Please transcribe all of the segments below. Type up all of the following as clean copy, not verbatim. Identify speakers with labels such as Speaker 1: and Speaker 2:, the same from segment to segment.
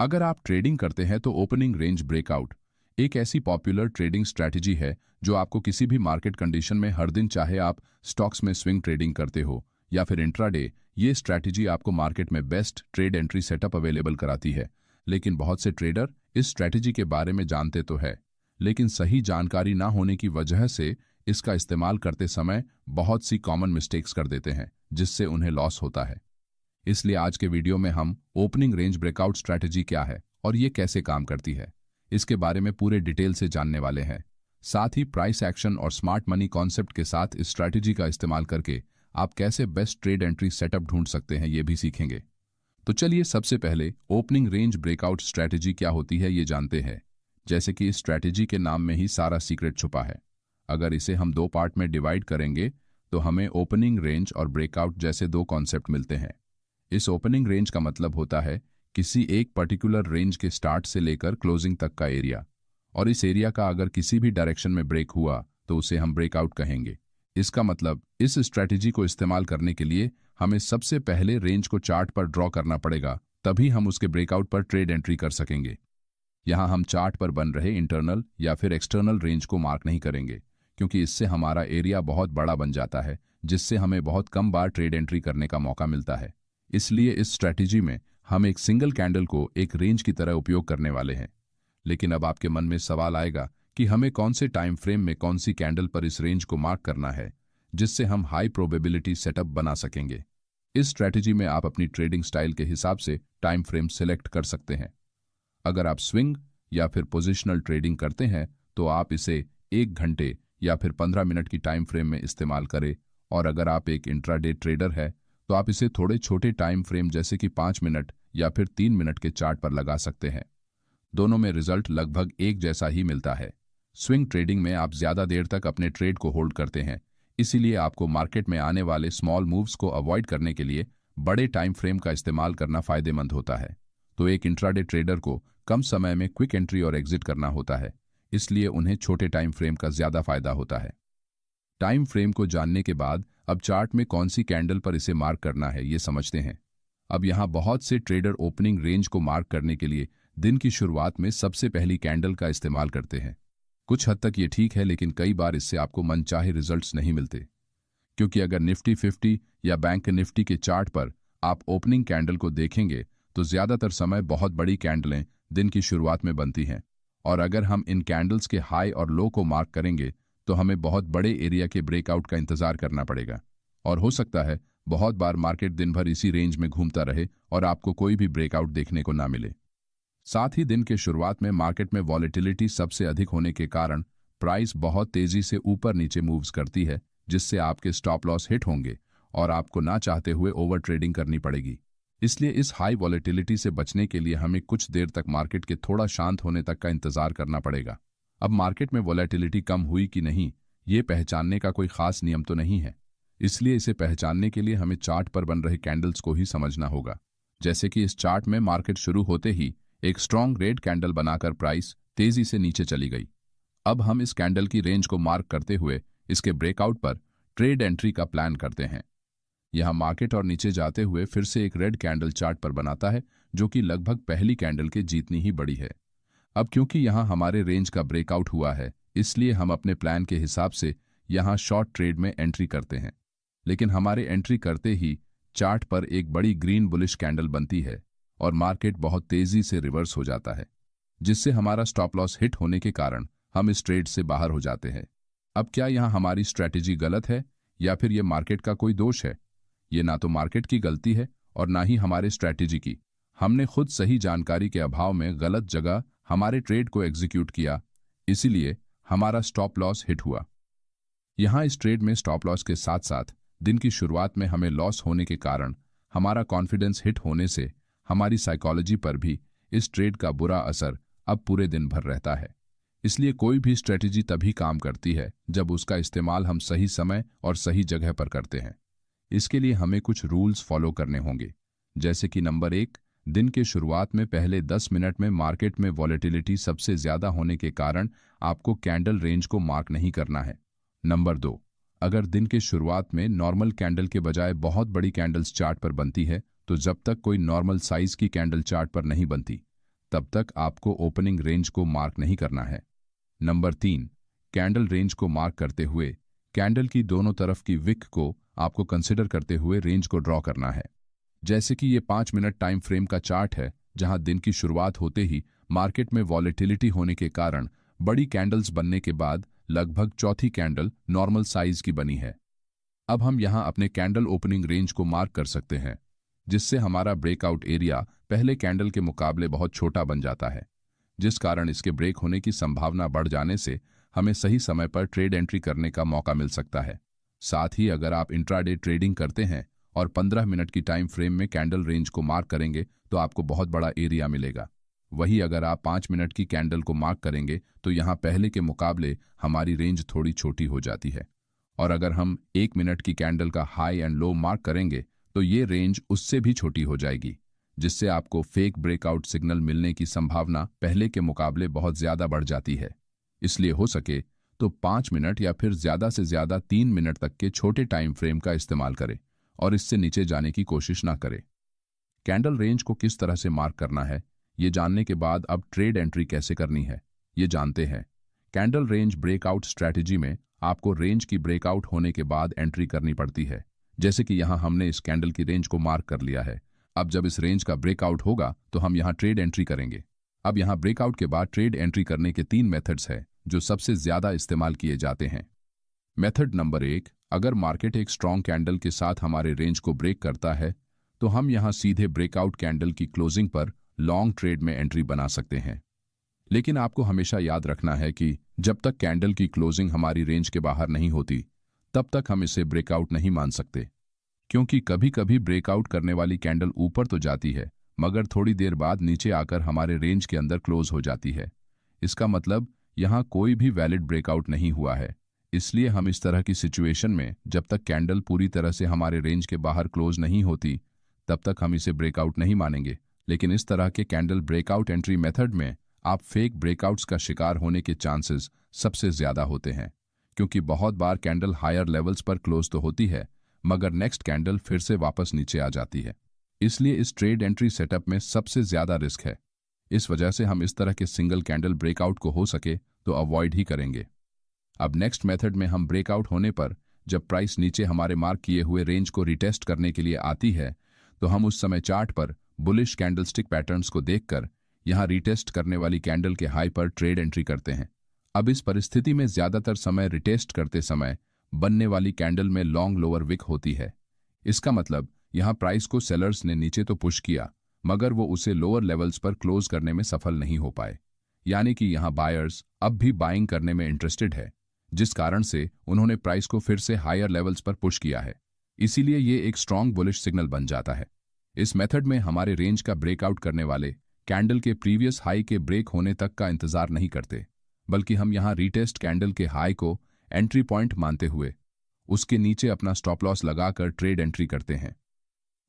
Speaker 1: अगर आप ट्रेडिंग करते हैं तो ओपनिंग रेंज ब्रेकआउट एक ऐसी पॉपुलर ट्रेडिंग स्ट्रैटेजी है जो आपको किसी भी मार्केट कंडीशन में हर दिन, चाहे आप स्टॉक्स में स्विंग ट्रेडिंग करते हो या फिर इंट्राडे, ये स्ट्रैटेजी आपको मार्केट में best trade entry setup available कराती है। लेकिन बहुत से ट्रेडर इस स्ट्रैटेजी के बारे में जानते तो है, लेकिन सही जानकारी ना होने की वजह से इसका इस्तेमाल करते समय बहुत सी कॉमन मिस्टेक्स कर देते हैं, जिससे उन्हें लॉस होता है। इसलिए आज के वीडियो में हम ओपनिंग रेंज ब्रेकआउट स्ट्रैटेजी क्या है और ये कैसे काम करती है, इसके बारे में पूरे डिटेल से जानने वाले हैं। साथ ही प्राइस एक्शन और स्मार्ट मनी कॉन्सेप्ट के साथ इस स्ट्रैटेजी का इस्तेमाल करके आप कैसे बेस्ट ट्रेड एंट्री सेटअप ढूंढ सकते हैं, ये भी सीखेंगे। तो चलिए सबसे पहले ओपनिंग रेंज ब्रेकआउट स्ट्रैटेजी क्या होती है ये जानते हैं। जैसे कि इस स्ट्रैटेजी के नाम में ही सारा सीक्रेट छुपा है। अगर इसे हम दो पार्ट में डिवाइड करेंगे तो हमें ओपनिंग रेंज और ब्रेकआउट जैसे दो कॉन्सेप्ट मिलते हैं। इस ओपनिंग रेंज का मतलब होता है किसी एक पर्टिकुलर रेंज के स्टार्ट से लेकर क्लोजिंग तक का एरिया, और इस एरिया का अगर किसी भी डायरेक्शन में ब्रेक हुआ तो उसे हम ब्रेकआउट कहेंगे। इसका मतलब इस स्ट्रैटेजी को इस्तेमाल करने के लिए हमें सबसे पहले रेंज को चार्ट पर ड्रॉ करना पड़ेगा, तभी हम उसके ब्रेकआउट पर ट्रेड एंट्री कर सकेंगे। यहाँ हम चार्ट पर बन रहे इंटरनल या फिर एक्सटर्नल रेंज को मार्क नहीं करेंगे, क्योंकि इससे हमारा एरिया बहुत बड़ा बन जाता है, जिससे हमें बहुत कम बार ट्रेड एंट्री करने का मौका मिलता है। इसलिए इस स्ट्रैटेजी में हम एक सिंगल कैंडल को एक रेंज की तरह उपयोग करने वाले हैं। लेकिन अब आपके मन में सवाल आएगा कि हमें कौन से टाइम फ्रेम में कौन सी कैंडल पर इस रेंज को मार्क करना है, जिससे हम हाई प्रोबेबिलिटी सेटअप बना सकेंगे। इस स्ट्रैटेजी में आप अपनी ट्रेडिंग स्टाइल के हिसाब से टाइम फ्रेम सिलेक्ट कर सकते हैं। अगर आप स्विंग या फिर पोजिशनल ट्रेडिंग करते हैं तो आप इसे 1 घंटे या फिर 15 मिनट की टाइम फ्रेम में इस्तेमाल करें, और अगर आप एक इंट्राडे ट्रेडर है तो आप इसे थोड़े छोटे टाइम फ्रेम जैसे कि 5 मिनट या फिर 3 मिनट के चार्ट पर लगा सकते हैं। दोनों में रिजल्ट लगभग एक जैसा ही मिलता है। स्विंग ट्रेडिंग में आप ज्यादा देर तक अपने ट्रेड को होल्ड करते हैं, इसीलिए आपको मार्केट में आने वाले स्मॉल मूव्स को अवॉइड करने के लिए बड़े टाइम फ्रेम का इस्तेमाल करना फायदेमंद होता है। तो एक इंट्राडे ट्रेडर को कम समय में क्विक एंट्री और एग्जिट करना होता है, इसलिए उन्हें छोटे टाइम फ्रेम का ज्यादा फायदा होता है। टाइम फ्रेम को जानने के बाद अब चार्ट में कौन सी कैंडल पर इसे मार्क करना है ये समझते हैं। अब यहाँ बहुत से ट्रेडर ओपनिंग रेंज को मार्क करने के लिए दिन की शुरुआत में सबसे पहली कैंडल का इस्तेमाल करते हैं। कुछ हद तक ये ठीक है, लेकिन कई बार इससे आपको मनचाहे रिजल्ट्स नहीं मिलते, क्योंकि अगर निफ्टी 50 या बैंक निफ्टी के चार्ट पर आप ओपनिंग कैंडल को देखेंगे तो ज्यादातर समय बहुत बड़ी कैंडलें दिन की शुरुआत में बनती हैं, और अगर हम इन कैंडल्स के हाई और लो को मार्क करेंगे तो हमें बहुत बड़े एरिया के ब्रेकआउट का इंतजार करना पड़ेगा, और हो सकता है बहुत बार मार्केट दिन भर इसी रेंज में घूमता रहे और आपको कोई भी ब्रेकआउट देखने को ना मिले। साथ ही दिन के शुरुआत में मार्केट में वॉलेटिलिटी सबसे अधिक होने के कारण प्राइस बहुत तेजी से ऊपर नीचे मूव्स करती है, जिससे आपके स्टॉप लॉस हिट होंगे और आपको ना चाहते हुए ओवर ट्रेडिंग करनी पड़ेगी। इसलिए इस हाई वॉलेटिलिटी से बचने के लिए हमें कुछ देर तक मार्केट के थोड़ा शांत होने तक का इंतजार करना पड़ेगा। अब मार्केट में वॉलेटिलिटी कम हुई कि नहीं, ये पहचानने का कोई खास नियम तो नहीं है, इसलिए इसे पहचानने के लिए हमें चार्ट पर बन रहे कैंडल्स को ही समझना होगा। जैसे कि इस चार्ट में मार्केट शुरू होते ही एक स्ट्रॉन्ग रेड कैंडल बनाकर प्राइस तेजी से नीचे चली गई। अब हम इस कैंडल की रेंज को मार्क करते हुए इसके ब्रेकआउट पर ट्रेड एंट्री का प्लान करते हैं। यहाँ मार्केट और नीचे जाते हुए फिर से एक रेड कैंडल चार्ट पर बनाता है, जो कि लगभग पहली कैंडल के जितनी ही बड़ी है। अब क्योंकि यहाँ हमारे रेंज का ब्रेकआउट हुआ है, इसलिए हम अपने प्लान के हिसाब से यहाँ शॉर्ट ट्रेड में एंट्री करते हैं। लेकिन हमारे एंट्री करते ही चार्ट पर एक बड़ी ग्रीन बुलिश कैंडल बनती है और मार्केट बहुत तेजी से रिवर्स हो जाता है, जिससे हमारा स्टॉप लॉस हिट होने के कारण हम इस ट्रेड से बाहर हो जाते हैं। अब क्या यहाँ हमारी स्ट्रैटेजी गलत है या फिर यह मार्केट का कोई दोष है? ये ना तो मार्केट की गलती है और ना ही हमारे स्ट्रैटेजी की। हमने खुद सही जानकारी के अभाव में गलत जगह हमारे ट्रेड को एग्जीक्यूट किया, इसीलिए हमारा स्टॉप लॉस हिट हुआ। यहाँ इस ट्रेड में स्टॉप लॉस के साथ साथ दिन की शुरुआत में हमें लॉस होने के कारण हमारा कॉन्फिडेंस हिट होने से हमारी साइकोलॉजी पर भी इस ट्रेड का बुरा असर अब पूरे दिन भर रहता है। इसलिए कोई भी स्ट्रेटेजी तभी काम करती है जब उसका इस्तेमाल हम सही समय और सही जगह पर करते हैं। इसके लिए हमें कुछ रूल्स फॉलो करने होंगे, जैसे कि नंबर 1, दिन के शुरुआत में पहले 10 मिनट में मार्केट में वॉलेटिलिटी सबसे ज्यादा होने के कारण आपको कैंडल रेंज को मार्क नहीं करना है। नंबर 2, अगर दिन के शुरुआत में नॉर्मल कैंडल के बजाय बहुत बड़ी कैंडल्स चार्ट पर बनती है, तो जब तक कोई नॉर्मल साइज की कैंडल चार्ट पर नहीं बनती, तब तक आपको ओपनिंग रेंज को मार्क नहीं करना है। नंबर 3, कैंडल रेंज को मार्क करते हुए कैंडल की दोनों तरफ की विक को आपको कंसिडर करते हुए रेंज को ड्रॉ करना है। जैसे कि ये 5 मिनट टाइम फ्रेम का चार्ट है, जहां दिन की शुरुआत होते ही मार्केट में वॉलेटिलिटी होने के कारण बड़ी कैंडल्स बनने के बाद लगभग चौथी कैंडल नॉर्मल साइज की बनी है। अब हम यहां अपने कैंडल ओपनिंग रेंज को मार्क कर सकते हैं, जिससे हमारा ब्रेकआउट एरिया पहले कैंडल के मुकाबले बहुत छोटा बन जाता है, जिस कारण इसके ब्रेक होने की संभावना बढ़ जाने से हमें सही समय पर ट्रेड एंट्री करने का मौका मिल सकता है। साथ ही अगर आप इंट्राडे ट्रेडिंग करते हैं और 15 मिनट की टाइम फ्रेम में कैंडल रेंज को मार्क करेंगे तो आपको बहुत बड़ा एरिया मिलेगा। वहीं अगर आप 5 मिनट की कैंडल को मार्क करेंगे तो यहाँ पहले के मुकाबले हमारी रेंज थोड़ी छोटी हो जाती है, और अगर हम 1 मिनट की कैंडल का हाई एंड लो मार्क करेंगे तो ये रेंज उससे भी छोटी हो जाएगी, जिससे आपको फेक ब्रेकआउट सिग्नल मिलने की संभावना पहले के मुकाबले बहुत ज्यादा बढ़ जाती है। इसलिए हो सके तो 5 मिनट या फिर ज्यादा से ज्यादा 3 मिनट तक के छोटे टाइम फ्रेम का इस्तेमाल करें और इससे नीचे जाने की कोशिश ना करें। कैंडल रेंज को किस तरह से मार्क करना है, ये जानने के बाद अब ट्रेड एंट्री कैसे करनी है, ये जानते हैं। कैंडल रेंज ब्रेकआउट स्ट्रैटेजी में आपको रेंज की ब्रेकआउट होने के बाद एंट्री करनी पड़ती है। जैसे कि यहाँ हमने इस कैंडल की रेंज को मार्क कर लिया है। अब जब इस रेंज का ब्रेकआउट होगा तो हम यहाँ ट्रेड एंट्री करेंगे। अब यहाँ ब्रेकआउट के बाद ट्रेड एंट्री करने के 3 मेथड्स हैं जो सबसे ज्यादा इस्तेमाल किए जाते हैं। मेथड नंबर 1, अगर मार्केट एक स्ट्रॉन्ग कैंडल के साथ हमारे रेंज को ब्रेक करता है तो हम यहाँ सीधे ब्रेकआउट कैंडल की क्लोजिंग पर लॉन्ग ट्रेड में एंट्री बना सकते हैं। लेकिन आपको हमेशा याद रखना है कि जब तक कैंडल की क्लोजिंग हमारी रेंज के बाहर नहीं होती तब तक हम इसे ब्रेकआउट नहीं मान सकते, क्योंकि कभी कभी ब्रेकआउट करने वाली कैंडल ऊपर तो जाती है मगर थोड़ी देर बाद नीचे आकर हमारे रेंज के अंदर क्लोज हो जाती है। इसका मतलब यहाँ कोई भी वैलिड ब्रेकआउट नहीं हुआ है। इसलिए हम इस तरह की सिचुएशन में जब तक कैंडल पूरी तरह से हमारे रेंज के बाहर क्लोज नहीं होती तब तक हम इसे ब्रेकआउट नहीं मानेंगे। लेकिन इस तरह के कैंडल ब्रेकआउट एंट्री मेथड में आप फेक ब्रेकआउट्स का शिकार होने के चांसेस सबसे ज्यादा होते हैं, क्योंकि बहुत बार कैंडल हायर लेवल्स पर क्लोज तो होती है मगर नेक्स्ट कैंडल फिर से वापस नीचे आ जाती है। इसलिए इस ट्रेड एंट्री सेटअप में सबसे ज्यादा रिस्क है। इस वजह से हम इस तरह के सिंगल कैंडल ब्रेकआउट को हो सके तो अवॉइड ही करेंगे। अब नेक्स्ट मेथड में हम ब्रेकआउट होने पर जब प्राइस नीचे हमारे मार्क किए हुए रेंज को रिटेस्ट करने के लिए आती है तो हम उस समय चार्ट पर बुलिश कैंडलस्टिक पैटर्न्स को देखकर यहां रिटेस्ट करने वाली कैंडल के हाई पर ट्रेड एंट्री करते हैं। अब इस परिस्थिति में ज्यादातर समय रिटेस्ट करते समय बनने वाली कैंडल में लॉन्ग लोअर विक होती है। इसका मतलब यहां प्राइस को सेलर्स ने नीचे तो पुश किया मगर वो उसे लोअर लेवल्स पर क्लोज करने में सफल नहीं हो पाए, यानी कि यहां बायर्स अब भी बाइंग करने में इंटरेस्टेड है, जिस कारण से उन्होंने प्राइस को फिर से हायर लेवल्स पर पुश किया है। इसीलिए ये एक स्ट्रॉन्ग बुलिश सिग्नल बन जाता है। इस मेथड में हमारे रेंज का ब्रेकआउट करने वाले कैंडल के प्रीवियस हाई के ब्रेक होने तक का इंतजार नहीं करते, बल्कि हम यहां रीटेस्ट कैंडल के हाई को एंट्री पॉइंट मानते हुए उसके नीचे अपना स्टॉप लॉस लगाकर ट्रेड एंट्री करते हैं,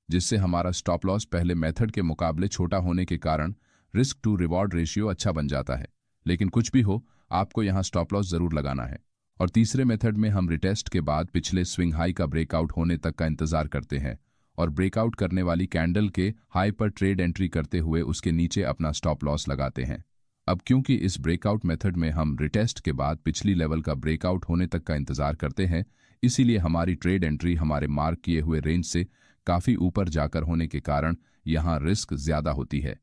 Speaker 1: जिससे हमारा स्टॉप लॉस पहले मेथड के मुकाबले छोटा होने के कारण रिस्क टू रिवॉर्ड रेशियो अच्छा बन जाता है। लेकिन कुछ भी हो, आपको यहां स्टॉप लॉस जरूर लगाना है। और तीसरे मेथड में हम रिटेस्ट के बाद पिछले स्विंग हाई का ब्रेकआउट होने तक का इंतजार करते हैं और ब्रेकआउट करने वाली कैंडल के हाई पर ट्रेड एंट्री करते हुए उसके नीचे अपना स्टॉप लॉस लगाते हैं। अब क्योंकि इस ब्रेकआउट मेथड में हम रिटेस्ट के बाद पिछली लेवल का ब्रेकआउट होने तक का इंतजार करते हैं, इसीलिए हमारी ट्रेड एंट्री हमारे मार्क किए हुए रेंज से काफी ऊपर जाकर होने के कारण यहां रिस्क ज्यादा होती है,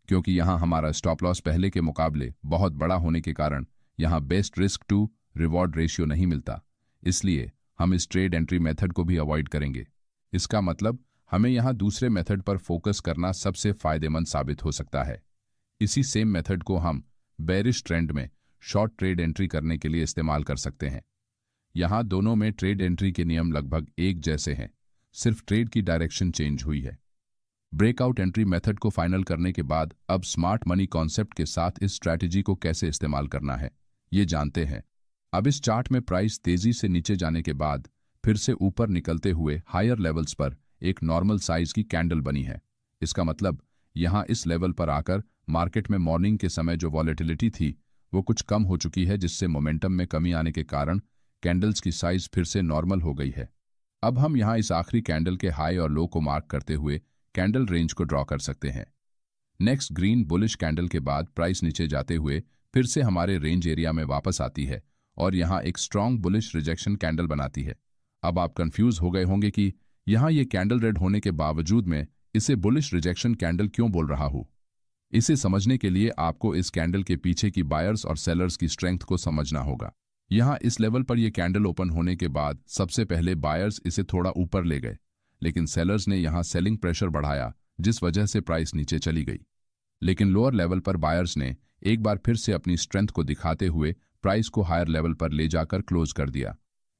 Speaker 1: क्योंकि यहां हमारा स्टॉप लॉस पहले के मुकाबले बहुत बड़ा होने के कारण यहां best risk to reward ratio नहीं मिलता। इसलिए हम इस ट्रेड एंट्री मेथड को भी अवॉइड करेंगे। इसका मतलब हमें यहां दूसरे मेथड पर फोकस करना सबसे फायदेमंद साबित हो सकता है। इसी सेम मेथड को हम बेरिश ट्रेंड में शॉर्ट ट्रेड एंट्री करने के लिए इस्तेमाल कर सकते हैं। यहां दोनों में ट्रेड एंट्री के नियम लगभग एक जैसे हैं, सिर्फ ट्रेड की डायरेक्शन चेंज हुई है। ब्रेकआउट एंट्री मेथड को फाइनल करने के बाद अब स्मार्ट मनी कॉन्सेप्ट के साथ इस स्ट्रैटेजी को कैसे इस्तेमाल करना है, ये जानते हैं। अब इस चार्ट में प्राइस तेजी से नीचे जाने के बाद फिर से ऊपर निकलते हुए हायर लेवल्स पर एक नॉर्मल साइज की कैंडल बनी है। इसका मतलब यहां इस लेवल पर आकर मार्केट में मॉर्निंग के समय जो वॉलेटिलिटी थी वो कुछ कम हो चुकी है, जिससे मोमेंटम में कमी आने के कारण कैंडल्स की साइज फिर से नॉर्मल हो गई है। अब हम यहां इस आखिरी कैंडल के हाई और लो को मार्क करते हुए कैंडल रेंज को ड्रॉ कर सकते हैं। नेक्स्ट ग्रीन बुलिश कैंडल के बाद प्राइस नीचे जाते हुए फिर से हमारे रेंज एरिया में वापस आती है और यहाँ एक स्ट्रॉन्ग बुलिश रिजेक्शन कैंडल बनाती है। अब आप कंफ्यूज हो गए होंगे कि यहाँ ये कैंडल रेड होने के बावजूद मैं इसे बुलिश रिजेक्शन कैंडल क्यों बोल रहा हूँ। इसे समझने के लिए आपको इस कैंडल के पीछे की बायर्स और सेलर्स की स्ट्रेंथ को समझना होगा। यहाँ इस लेवल पर यह कैंडल ओपन होने के बाद सबसे पहले बायर्स इसे थोड़ा ऊपर ले गए, लेकिन सेलर्स ने यहाँ सेलिंग प्रेशर बढ़ाया जिस वजह से प्राइस नीचे चली गई। लेकिन लोअर लेवल पर बायर्स ने एक बार फिर से अपनी स्ट्रेंथ को दिखाते हुए प्राइस को हायर लेवल पर ले जाकर क्लोज कर दिया।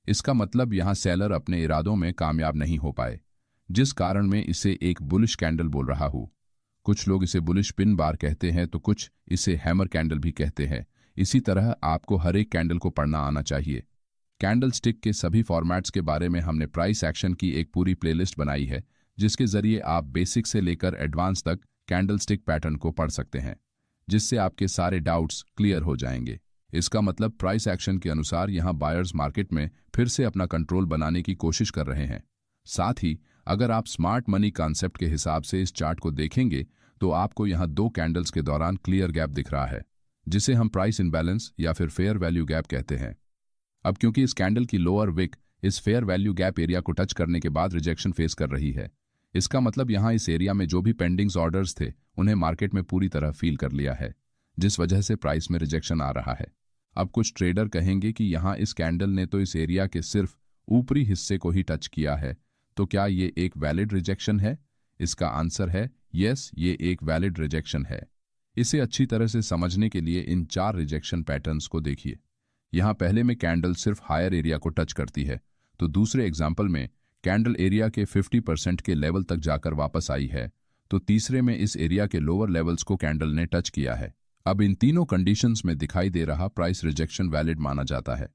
Speaker 1: इसका मतलब यहाँ सेलर अपने इरादों में कामयाब नहीं हो पाए, जिस कारण मैं इसे एक बुलिश कैंडल बोल रहा हूँ। कुछ लोग इसे बुलिश पिन बार कहते हैं तो कुछ इसे हैमर कैंडल भी कहते हैं। इसी तरह आपको हर एक कैंडल को पढ़ना आना चाहिए। कैंडल स्टिक के सभी फॉर्मेट्स के बारे में हमने प्राइस एक्शन की एक पूरी प्लेलिस्ट बनाई है, जिसके जरिए आप बेसिक से लेकर एडवांस तक कैंडल स्टिक पैटर्न को पढ़ सकते हैं, जिससे आपके सारे डाउट्स क्लियर हो जाएंगे। इसका मतलब प्राइस एक्शन के अनुसार यहाँ बायर्स मार्केट में फिर से अपना कंट्रोल बनाने की कोशिश कर रहे हैं। साथ ही अगर आप स्मार्ट मनी कॉन्सेप्ट के हिसाब से इस चार्ट को देखेंगे तो आपको यहाँ 2 कैंडल्स के दौरान क्लियर गैप दिख रहा है, जिसे हम प्राइस इनबैलेंस या फिर फेयर वैल्यू गैप कहते हैं। अब क्योंकि इस कैंडल की लोअर विक इस फेयर वैल्यू गैप एरिया को टच करने के बाद रिजेक्शन फेस कर रही है, इसका मतलब यहाँ इस एरिया में जो भी पेंडिंग्स ऑर्डर्स थे उन्हें मार्केट में पूरी तरह फील कर लिया है, जिस वजह से प्राइस में रिजेक्शन आ रहा है। अब कुछ ट्रेडर कहेंगे कि यहाँ इस कैंडल ने तो इस एरिया के सिर्फ ऊपरी हिस्से को ही टच किया है, तो क्या ये एक वैलिड रिजेक्शन है? इसका आंसर है यस, ये एक वैलिड रिजेक्शन है। इसे अच्छी तरह से समझने के लिए इन 4 रिजेक्शन पैटर्न्स को देखिए। यहाँ पहले में कैंडल सिर्फ हायर एरिया को टच करती है, तो दूसरे एग्जाम्पल में कैंडल एरिया के 50% के लेवल तक जाकर वापस आई है, तो तीसरे में इस एरिया के लोअर लेवल्स को कैंडल ने टच किया है। अब इन तीनों कंडीशंस में दिखाई दे रहा प्राइस रिजेक्शन वैलिड माना जाता है,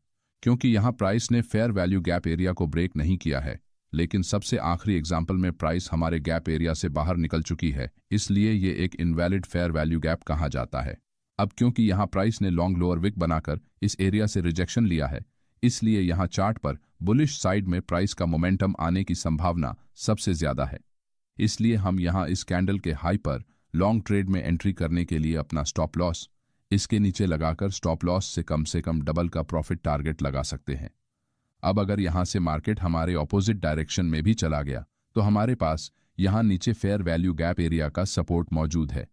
Speaker 1: क्योंकि यहाँ प्राइस ने फेयर वैल्यू गैप एरिया को ब्रेक नहीं किया है, लेकिन सबसे आखिरी एग्जाम्पल में प्राइस हमारे गैप एरिया से बाहर निकल चुकी है, इसलिए ये एक इनवैलिड फेयर वैल्यू गैप कहा जाता है। अब क्योंकि यहाँ प्राइस ने लॉन्ग लोअर विक बनाकर इस एरिया से रिजेक्शन लिया है, इसलिए यहाँ चार्ट पर बुलिश साइड में प्राइस का मोमेंटम आने की संभावना सबसे ज्यादा है। इसलिए हम यहाँ इस कैंडल के हाई पर लॉन्ग ट्रेड में एंट्री करने के लिए अपना स्टॉप लॉस इसके नीचे लगाकर स्टॉप लॉस से कम डबल का प्रॉफिट टारगेट लगा सकते हैं। अब अगर यहाँ से मार्केट हमारे ऑपोजिट डायरेक्शन में भी चला गया तो हमारे पास यहाँ नीचे फेयर वैल्यू गैप एरिया का सपोर्ट मौजूद है।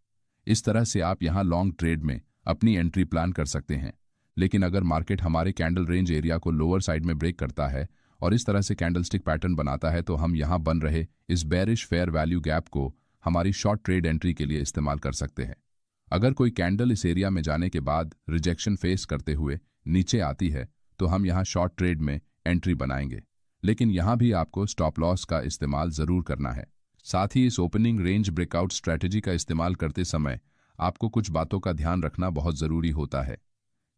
Speaker 1: इस तरह से आप यहाँ लॉन्ग ट्रेड में अपनी एंट्री प्लान कर सकते हैं। लेकिन अगर मार्केट हमारे कैंडल रेंज एरिया को लोअर साइड में ब्रेक करता है और इस तरह से कैंडलस्टिक पैटर्न बनाता है, तो हम यहाँ बन रहे इस बेरिश फेयर वैल्यू गैप को हमारी शॉर्ट ट्रेड एंट्री के लिए इस्तेमाल कर सकते हैं। अगर कोई कैंडल इस एरिया में जाने के बाद रिजेक्शन फेस करते हुए नीचे आती है तो हम यहाँ शॉर्ट ट्रेड में एंट्री बनाएंगे, लेकिन यहाँ भी आपको स्टॉप लॉस का इस्तेमाल जरूर करना है। साथ ही इस ओपनिंग रेंज ब्रेकआउट स्ट्रैटेजी का इस्तेमाल करते समय आपको कुछ बातों का ध्यान रखना बहुत जरूरी होता है,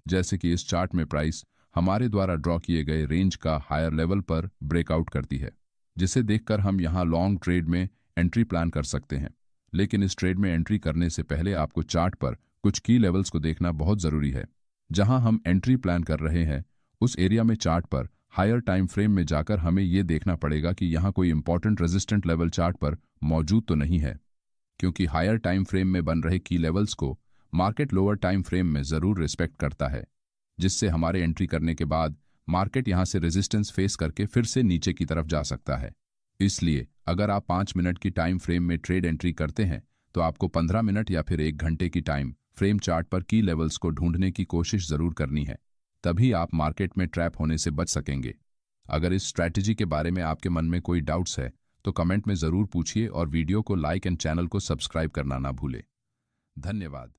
Speaker 1: जैसे कि इस चार्ट में प्राइस हमारे द्वारा ड्रॉ किए गए रेंज का हायर लेवल पर ब्रेकआउट करती है, जिसे देखकर हम यहाँ लॉन्ग ट्रेड में एंट्री प्लान कर सकते हैं। लेकिन इस ट्रेड में एंट्री करने से पहले आपको चार्ट पर कुछ की लेवल्स को देखना बहुत जरूरी है। जहां हम एंट्री प्लान कर रहे हैं उस एरिया में चार्ट पर हायर टाइम फ्रेम में जाकर हमें यह देखना पड़ेगा कि यहाँ कोई इंपॉर्टेंट रेजिस्टेंट लेवल चार्ट पर मौजूद तो नहीं है, क्योंकि हायर टाइम फ्रेम में बन रहे की लेवल्स को मार्केट लोअर टाइम फ्रेम में जरूर रिस्पेक्ट करता है, जिससे हमारे एंट्री करने के बाद मार्केट यहां से रेजिस्टेंस फेस करके फिर से नीचे की तरफ जा सकता है। इसलिए अगर आप 5 मिनट की टाइम फ्रेम में ट्रेड एंट्री करते हैं तो आपको 15 मिनट या फिर 1 घंटे की टाइम फ्रेम चार्ट पर की लेवल्स को ढूंढने की कोशिश जरूर करनी है, तभी आप मार्केट में ट्रैप होने से बच सकेंगे। अगर इस स्ट्रैटेजी के बारे में आपके मन में कोई डाउट्स है तो कमेंट में जरूर पूछिए और वीडियो को लाइक एंड चैनल को सब्सक्राइब करना ना भूलें। धन्यवाद।